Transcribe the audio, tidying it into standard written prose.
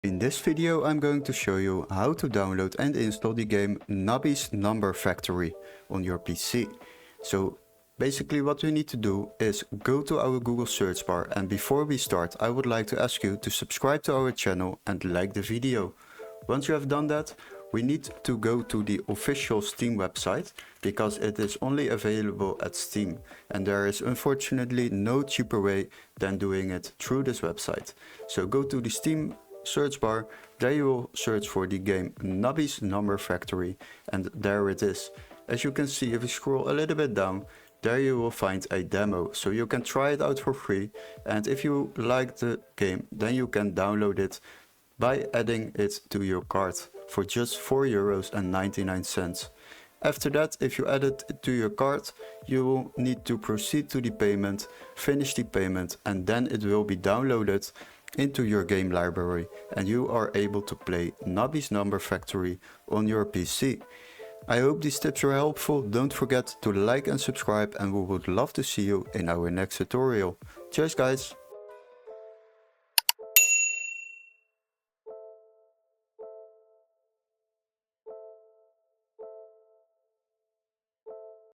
In this video I'm going to show you how to download and install the game Nubby's Number Factory on your PC. So basically what we need to do is go to our Google search bar, and before we start I would like to ask you to subscribe to our channel and like the video. Once you have done that, we need to go to the official Steam website because it is only available at Steam, and there is unfortunately no cheaper way than doing it through this website. So go to the Steam search bar, there you will search for the game Nubby's Number Factory, and there it is. As you can see, if you scroll a little bit down, there you will find a demo, so you can try it out for free, and if you like the game then you can download it by adding it to your cart for just €4.99. After that, if you add it to your cart, you will need to proceed to the payment, finish the payment, and then it will be downloaded into your game library and you are able to play Nubby's Number Factory on your PC. I hope these tips were helpful. Don't forget to like and subscribe, and we would love to see you in our next tutorial. Cheers guys!